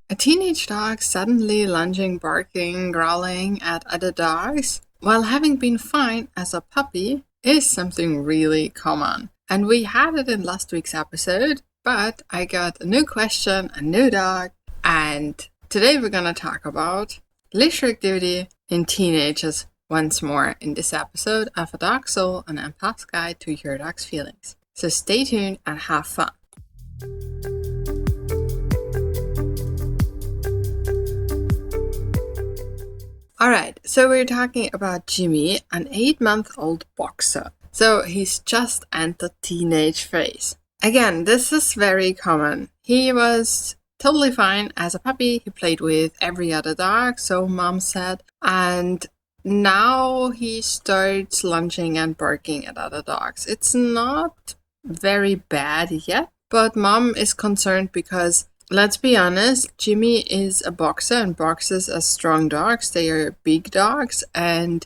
A teenage dog suddenly lunging, barking, growling at other dogs, while having been fine as a puppy, is something really common. And we had it in last week's episode, but I got a new question, a new dog, and today we're gonna talk about leash reactivity in teenagers once more in this episode of A Dog Soul, an empath's guide to your dog's feelings. So stay tuned and have fun. Alright, so we're talking about Jimmy, an 8-month-old boxer. So he's just entered teenage phase. Again, this is very common. He was totally fine as a puppy. He played with every other dog, so mom said. And now he starts lunging and barking at other dogs. It's not very bad yet, but mom is concerned because, let's be honest, Jimmy is a boxer and boxers are strong dogs. They are big dogs. And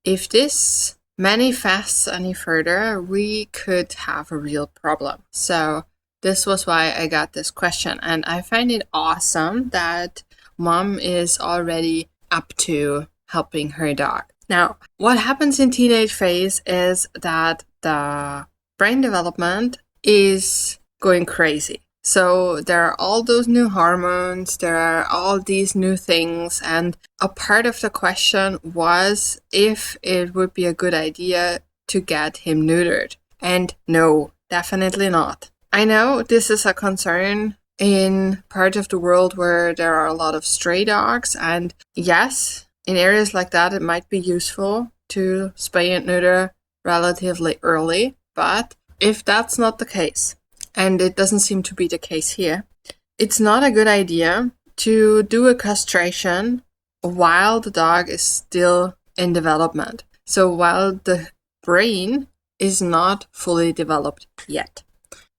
if this manifests any further, we could have a real problem. So this was why I got this question. And I find it awesome that mom is already up to helping her dog. Now, what happens in teenage phase is that the brain development is going crazy. So there are all those new hormones, there are all these new things, and a part of the question was if it would be a good idea to get him neutered. And no, definitely not. I know this is a concern in part of the world where there are a lot of stray dogs, and yes, in areas like that it might be useful to spay and neuter relatively early, but if that's not the case, and it doesn't seem to be the case here, it's not a good idea to do a castration while the dog is still in development. So while the brain is not fully developed yet.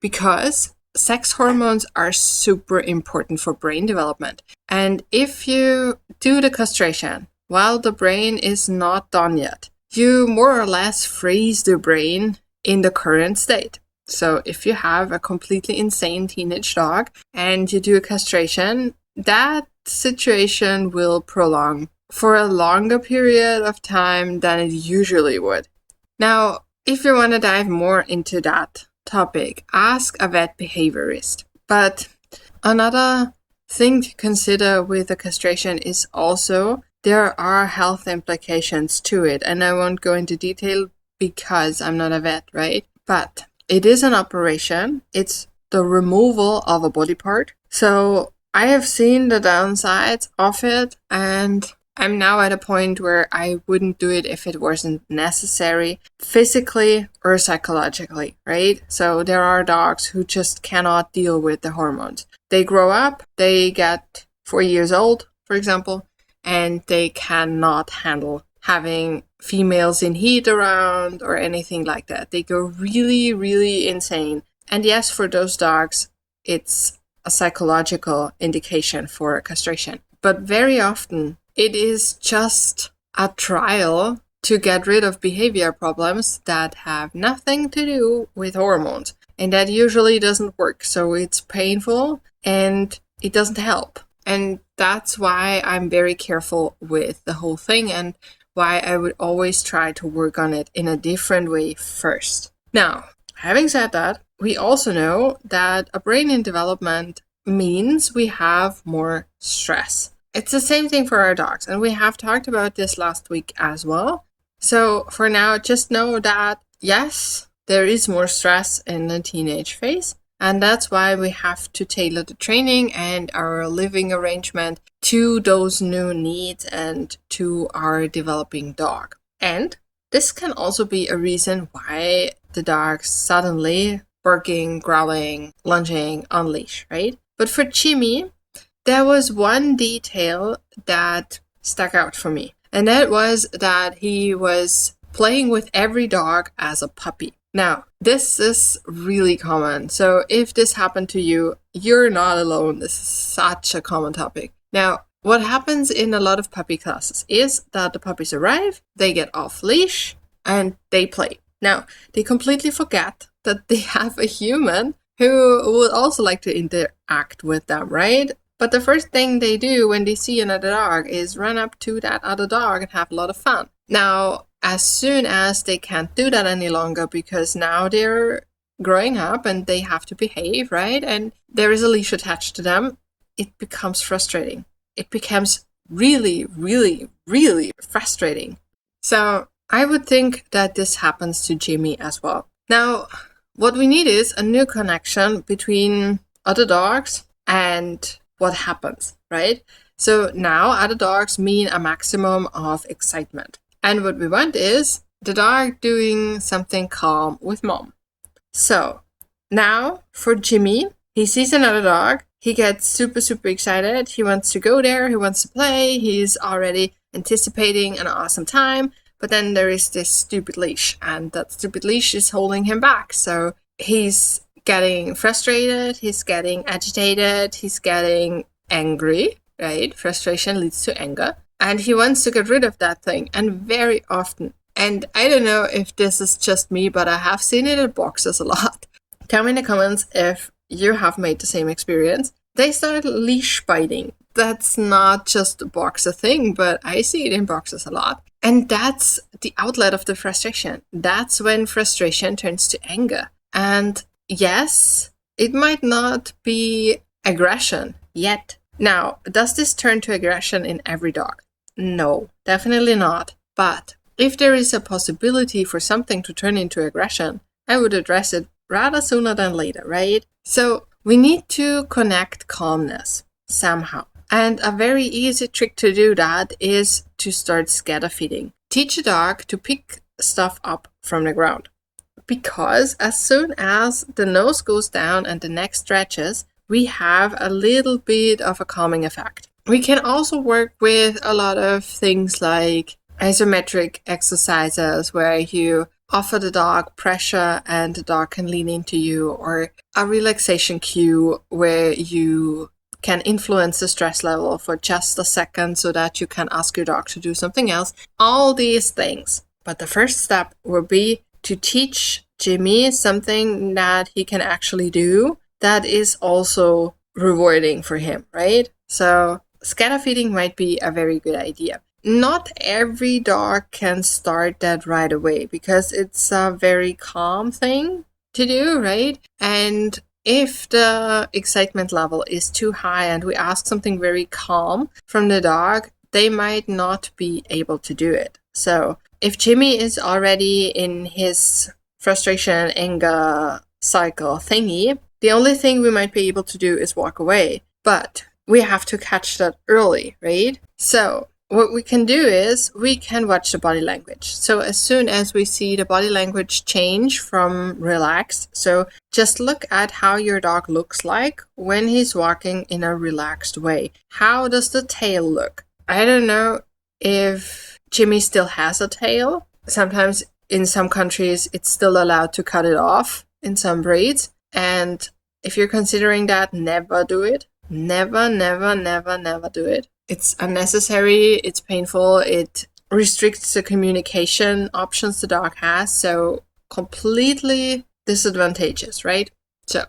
Because sex hormones are super important for brain development. And if you do the castration while the brain is not done yet, you more or less freeze the brain in the current state. So if you have a completely insane teenage dog and you do a castration, that situation will prolong for a longer period of time than it usually would. Now, if you want to dive more into that topic, ask a vet behaviorist. But another thing to consider with the castration is also there are health implications to it. And I won't go into detail because I'm not a vet, right? But it is an operation. It's the removal of a body part. So I have seen the downsides of it, and I'm now at a point where I wouldn't do it if it wasn't necessary, physically or psychologically, right? So there are dogs who just cannot deal with the hormones. They grow up, they get 4 years old, for example, and they cannot handle having females in heat around or anything like that. They go really, really insane. And yes, for those dogs, it's a psychological indication for castration. But very often, it is just a trial to get rid of behavior problems that have nothing to do with hormones. And that usually doesn't work. So it's painful and it doesn't help. And that's why I'm very careful with the whole thing and why I would always try to work on it in a different way first. Now, having said that, we also know that a brain in development means we have more stress. It's the same thing for our dogs, and we have talked about this last week as well. So for now, just know that yes, there is more stress in the teenage phase, and that's why we have to tailor the training and our living arrangement to those new needs and to our developing dog. And this can also be a reason why the dog suddenly barking, growling, lunging on leash, right? But for Jimmy, there was one detail that stuck out for me, and that was that he was playing with every dog as a puppy. Now, this is really common. So if this happened to you, you're not alone. This is such a common topic. Now, what happens in a lot of puppy classes is that the puppies arrive, they get off leash, and they play. Now, they completely forget that they have a human who would also like to interact with them, right? But the first thing they do when they see another dog is run up to that other dog and have a lot of fun. Now, as soon as they can't do that any longer because now they're growing up and they have to behave, right? And there is a leash attached to them, it becomes frustrating. It becomes really, really, really frustrating. So I would think that this happens to Jimmy as well. Now, what we need is a new connection between other dogs and what happens, right? So now other dogs mean a maximum of excitement. And what we want is the dog doing something calm with mom. So now for Jimmy, he sees another dog. He gets super, super excited. He wants to go there. He wants to play. He's already anticipating an awesome time. But then there is this stupid leash, and that stupid leash is holding him back. So he's getting frustrated. He's getting agitated. He's getting angry, right? Frustration leads to anger. And he wants to get rid of that thing. And very often, and I don't know if this is just me, but I have seen it in boxers a lot. Tell me in the comments if you have made the same experience. They start leash biting. That's not just a boxer thing, but I see it in boxers a lot. And that's the outlet of the frustration. That's when frustration turns to anger. And yes, it might not be aggression yet. Now, does this turn to aggression in every dog? No, definitely not. But if there is a possibility for something to turn into aggression, I would address it rather sooner than later, right? So we need to connect calmness somehow. And a very easy trick to do that is to start scatter feeding. Teach a dog to pick stuff up from the ground. Because as soon as the nose goes down and the neck stretches, we have a little bit of a calming effect. We can also work with a lot of things like isometric exercises where you offer the dog pressure and the dog can lean into you, or a relaxation cue where you can influence the stress level for just a second so that you can ask your dog to do something else. All these things. But the first step would be to teach Jimmy something that he can actually do that is also rewarding for him, right? So scatter feeding might be a very good idea. Not every dog can start that right away because it's a very calm thing to do, right? And if the excitement level is too high and we ask something very calm from the dog, they might not be able to do it. So if Jimmy is already in his frustration, anger cycle thingy, the only thing we might be able to do is walk away. But we have to catch that early, right? So what we can do is we can watch the body language. So as soon as we see the body language change from relaxed, so just look at how your dog looks like when he's walking in a relaxed way. How does the tail look? I don't know if Jimmy still has a tail. Sometimes in some countries it's still allowed to cut it off in some breeds. And if you're considering that, never do it. Never, never, never, never do it. It's unnecessary, it's painful, it restricts the communication options the dog has, so completely disadvantageous, right? So,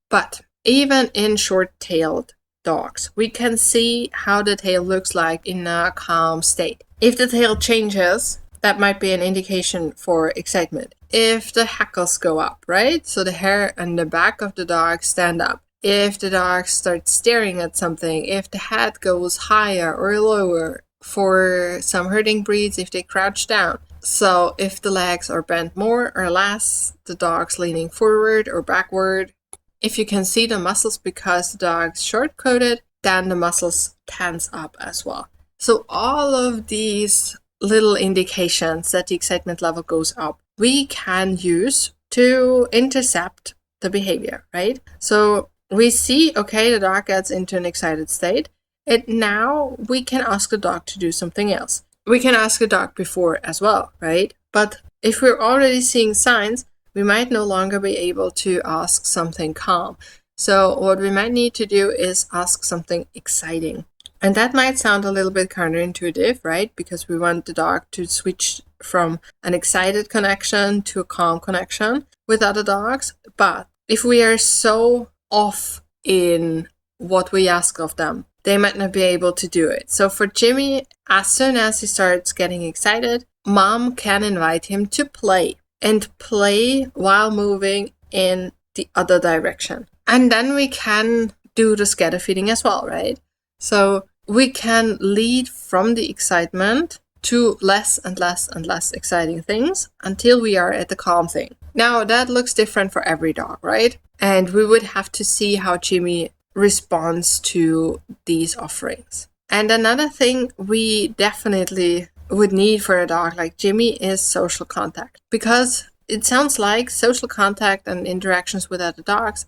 but even in short-tailed dogs, we can see how the tail looks like in a calm state. If the tail changes, that might be an indication for excitement. If the hackles go up, right? So the hair on the back of the dog stand up. If the dog starts staring at something, if the head goes higher or lower, for some herding breeds, if they crouch down. So if the legs are bent more or less, the dog's leaning forward or backward. If you can see the muscles because the dog's short-coated, then the muscles tense up as well. So all of these little indications that the excitement level goes up, we can use to intercept the behavior, right? So we see, okay, the dog gets into an excited state, and now we can ask the dog to do something else. We can ask the dog before as well, right? But if we're already seeing signs, we might no longer be able to ask something calm. So what we might need to do is ask something exciting. And that might sound a little bit counterintuitive, right? Because we want the dog to switch from an excited connection to a calm connection with other dogs. But if we are so off in what we ask of them. They might not be able to do it. So for Jimmy, as soon as he starts getting excited, mom can invite him to play and play while moving in the other direction. And then we can do the scatter feeding as well, right? So we can lead from the excitement to less and less and less exciting things until we are at the calm thing. Now, that looks different for every dog, right? And we would have to see how Jimmy responds to these offerings. And another thing we definitely would need for a dog like Jimmy is social contact, because it sounds like social contact and interactions with other dogs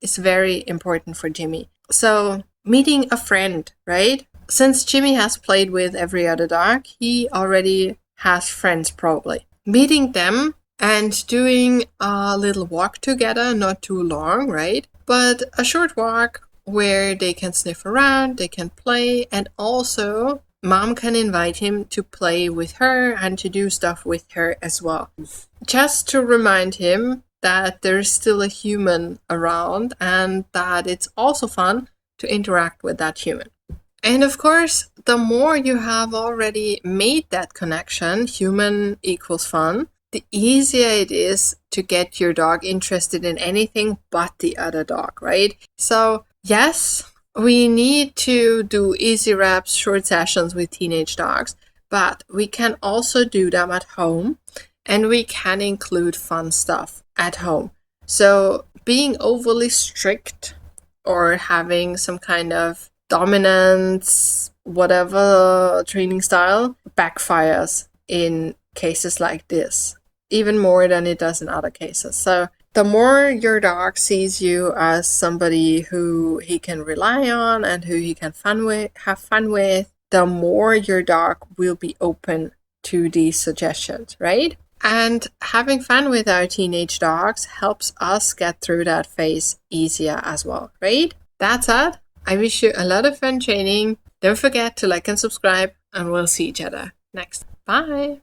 is very important for Jimmy. So meeting a friend, right? Since Jimmy has played with every other dog, he already has friends probably. Meeting them and doing a little walk together, not too long, right? But a short walk where they can sniff around, they can play, and also mom can invite him to play with her and to do stuff with her as well. Just to remind him that there's still a human around and that it's also fun to interact with that human. And of course, the more you have already made that connection, human equals fun, the easier it is to get your dog interested in anything but the other dog, right? So yes, we need to do easy reps, short sessions with teenage dogs, but we can also do them at home, and we can include fun stuff at home. So being overly strict or having some kind of dominance, whatever training style, backfires in cases like this, even more than it does in other cases. So the more your dog sees you as somebody who he can rely on and who he can have fun with, the more your dog will be open to these suggestions, right? And having fun with our teenage dogs helps us get through that phase easier as well, right? That's it. I wish you a lot of fun training. Don't forget to like and subscribe, and we'll see each other next. Bye.